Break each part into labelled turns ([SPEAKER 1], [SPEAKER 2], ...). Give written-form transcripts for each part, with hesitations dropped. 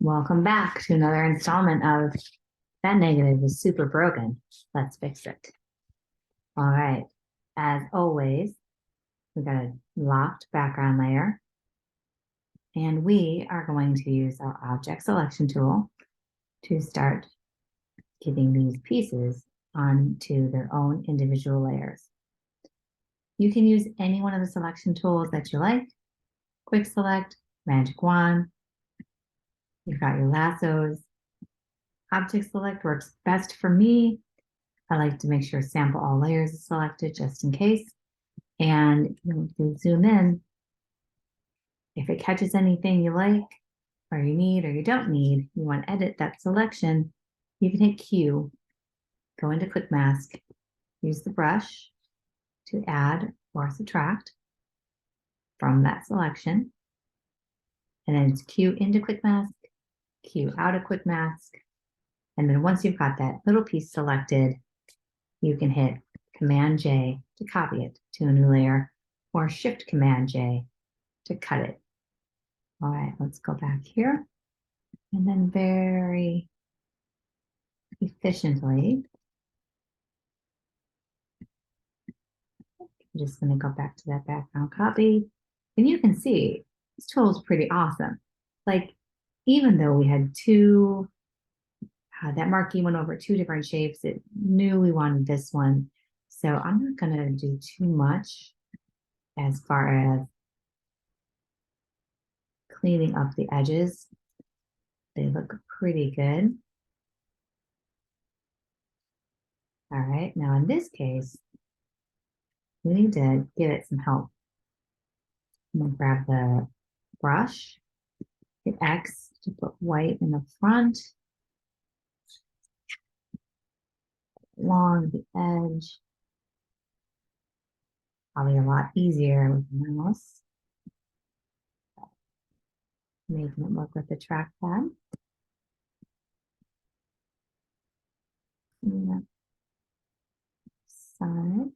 [SPEAKER 1] Welcome back to another installment of That Negative is Super Broken. Let's fix it. All right. As always, we've got a locked background layer. And we are going to use our object selection tool to start getting these pieces onto their own individual layers. You can use any one of the selection tools that you like. Quick select, magic wand. You've got your lassos. Object select works best for me. I like to make sure sample all layers is selected just in case. And if you zoom in, if it catches anything you like or you need or you don't need, you want to edit that selection, you can hit Q, go into Quick Mask, use the brush to add or subtract from that selection. And then it's Q into Quick Mask, Q out of Quick Mask. And then once you've got that little piece selected, you can hit Command J to copy it to a new layer or Shift Command J to cut it. All right, let's go back here. And then very efficiently, I'm just going to go back to that background copy. And you can see this tool is pretty awesome. Like, even though we had that marquee went over two different shapes, it knew we wanted this one. So I'm not going to do too much as far as cleaning up the edges. They look pretty good. All right, now in this case, we need to give it some help. I'm gonna grab the brush, hit X to put white in the front, along the edge. Probably a lot easier with the mouse. Making it work with the trackpad. Side.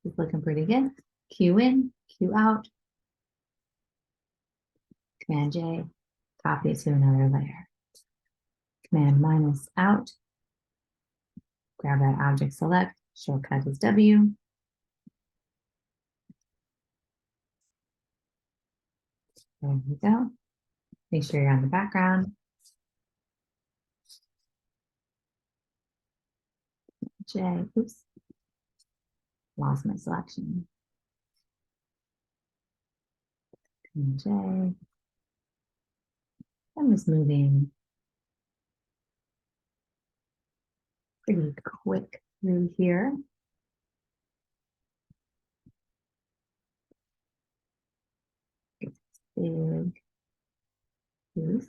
[SPEAKER 1] It's looking pretty good. Q in, Q out. Command J, copy it to another layer. Command minus out. Grab that object select, shortcut is W. There we go. Make sure you're on the background. J, oops, lost my selection. J. I'm just moving pretty quick through here. It's big piece.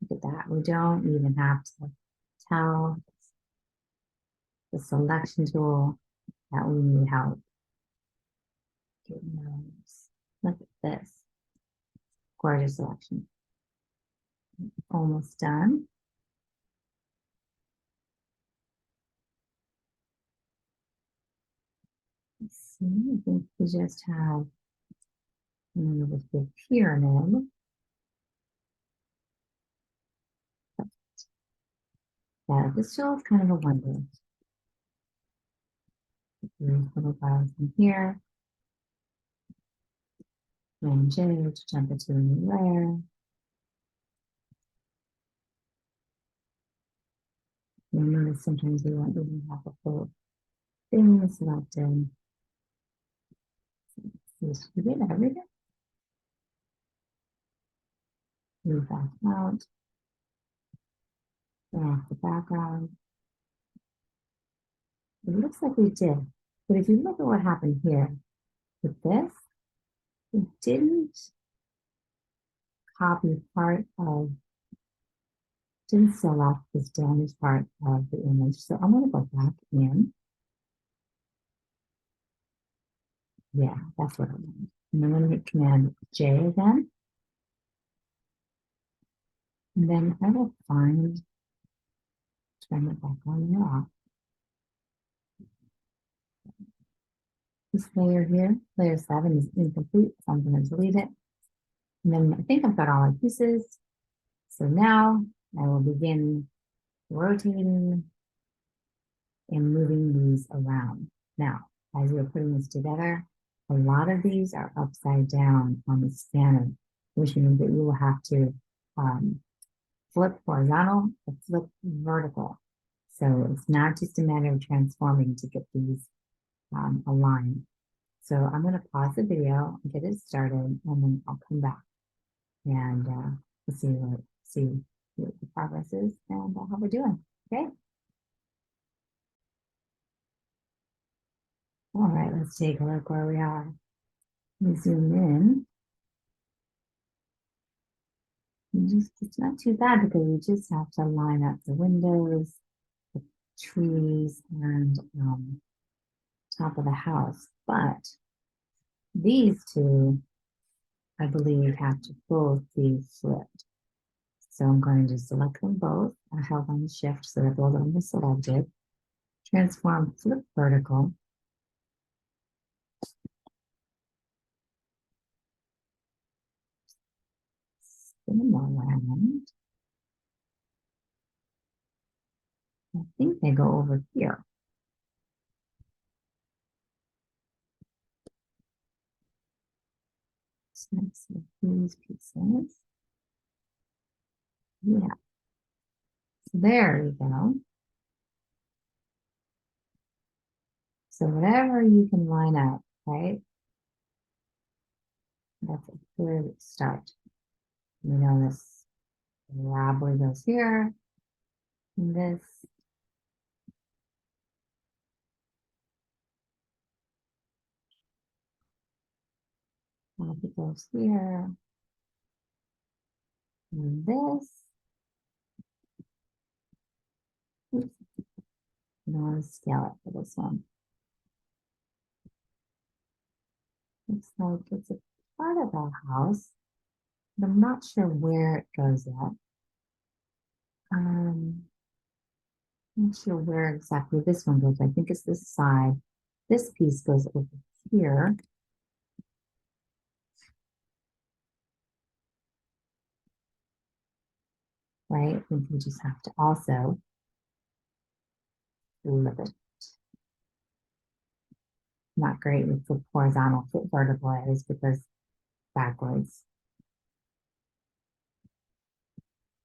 [SPEAKER 1] Look at that. We don't even have to tell the selection tool that we need help. Look at this. Gorgeous selection. Almost done. Let's see, I think we just have this big pyramid. Yeah, this tool is kind of a wonder. These little bars in here. Command J to jump into a new layer. You'll notice sometimes we won't even have a full thing selected. So we did everything. Move back out. Turn off the background. It looks like we did. But if you look at what happened here with this, it didn't copy part of, didn't select this damaged part of the image. So I'm going to go back in. Yeah, that's what I want. And I'm going to hit Command J again. And then I will find Turn it back on and off. This layer here, layer 7 is incomplete, so I'm going to delete it. And then I think I've got all my pieces. So now I will begin rotating and moving these around. Now, as we're putting this together, a lot of these are upside down on the scanner, which means that you will have to flip horizontal or flip vertical. So it's not just a matter of transforming to get these aligned. So I'm going to pause the video and get it started, and then I'll come back and see what the progress is and how we're doing. Okay. All right, let's take a look where we are. We zoom in. It's not too bad because we just have to line up the windows, the trees, and top of the house. But these two, I believe, have to both be flipped. So I'm going to select them both. I held on shift so that both of them are selected. Transform flip vertical. Spin them around. I think they go over here. So let's see these pieces. Yeah. So there we go. So whatever you can line up, right? That's a good start. You know, this wobbly goes here, and this. It goes here, and this. Oops. I don't want to scale it for this one. Looks like it's a part of our house, but I'm not sure where it goes yet. Not sure where exactly this one goes. I think it's this side. This piece goes over here. Right? I think we just have to also flip it. Not great with the horizontal, flip vertical areas because backwards.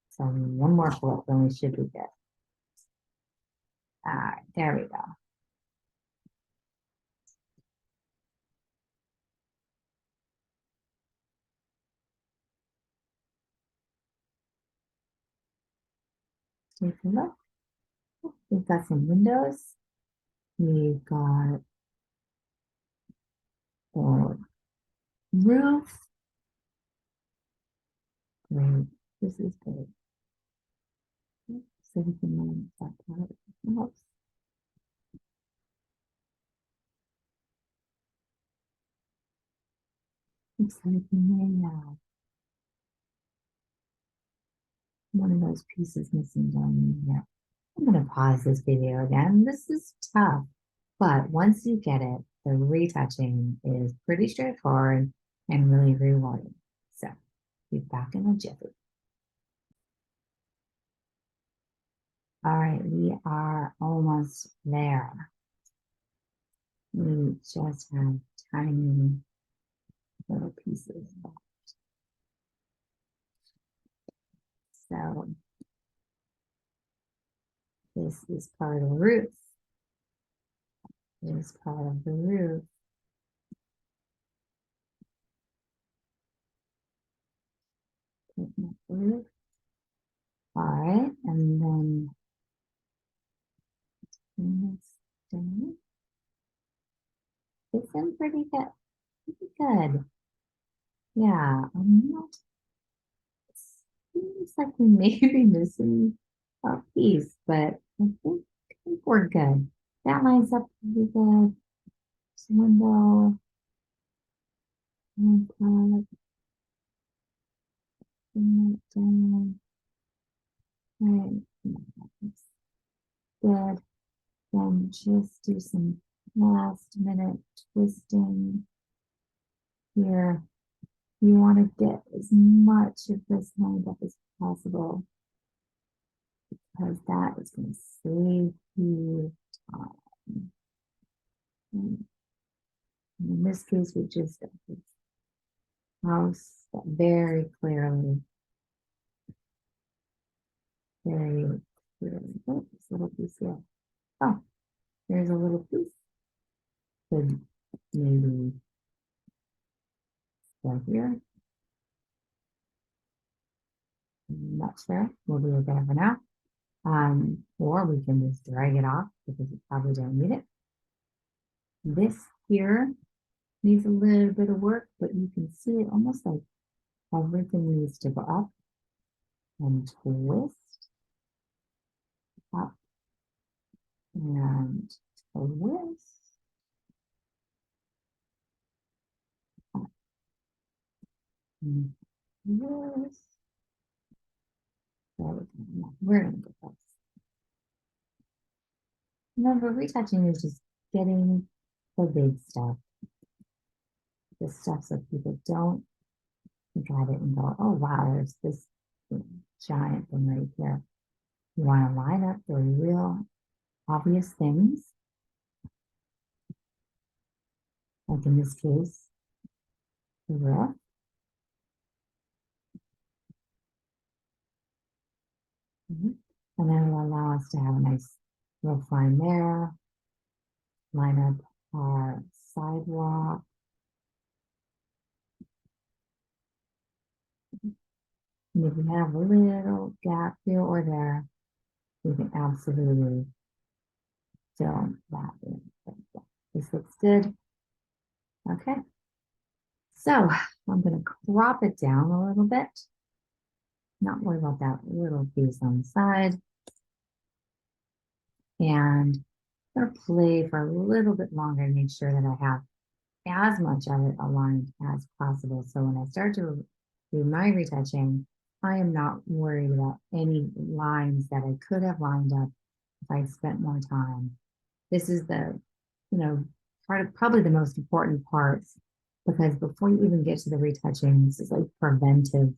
[SPEAKER 1] So one more flip, then we should be good. All right, there we go. Take a look. We've got some windows. We've got the roof. Great. This is great. So we can line that part of the house. Looks like we may have one of those pieces missing down here. I'm going to pause this video again. This is tough, but once you get it, the retouching is pretty straightforward and really rewarding. So, be back in a jiffy. All right, we are almost there. We just have tiny little pieces left. So, this is part of the roof. This is part of the roof. Roof. All right, and then this thing. It's in pretty good. Pretty good. Yeah, I'm not. Seems like we may be missing a piece, but I think we're good. That lines up pretty good. This window and bring that down. Right. good. Then just do some last minute twisting here. You want to get as much of this lined up as possible because that is going to save you time. And in this case, we just got this house that very clearly, oh, this little piece here. Oh, there's a little piece. Could maybe go here. Not sure. We'll do it there for now. Or we can just drag it off because we probably don't need it. This here needs a little bit of work, but you can see it almost like everything needs to go up and twist up and twist up and twist. We're going to go first. Remember, retouching is just getting the big stuff. The stuff so people don't look at it and go, oh, wow, there's this giant thing right here. You want to line up the real obvious things. Like in this case, the roof. And then it'll allow us to have a nice roof line there. Line up our sidewalk. And if you have a little gap here or there, we can absolutely fill that in. This looks good. Okay. So I'm going to crop it down a little bit. Not worry about that little piece on the side. And I'm going to play for a little bit longer to make sure that I have as much of it aligned as possible. So when I start to do my retouching, I am not worried about any lines that I could have lined up if I spent more time. This is the, part of probably the most important parts, because before you even get to the retouching, this is like preventive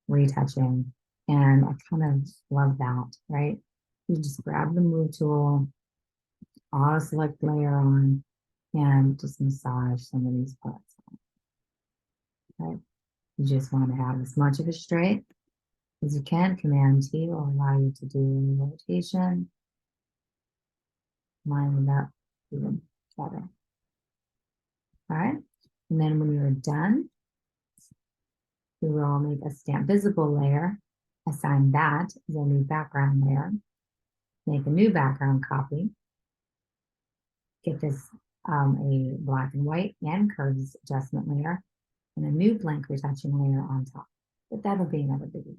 [SPEAKER 1] retouching. And I kind of love that, right? You just grab the move tool, auto select layer on, and just massage some of these parts. Right? You just want to have as much of it straight as you can. Command T will allow you to do rotation. Line it up even better. All right. And then when you're done, we will make a stamp visible layer, assign that as a new background layer, make a new background copy, get this a black and white and curves adjustment layer, and a new blank retouching layer on top. But that'll be another video.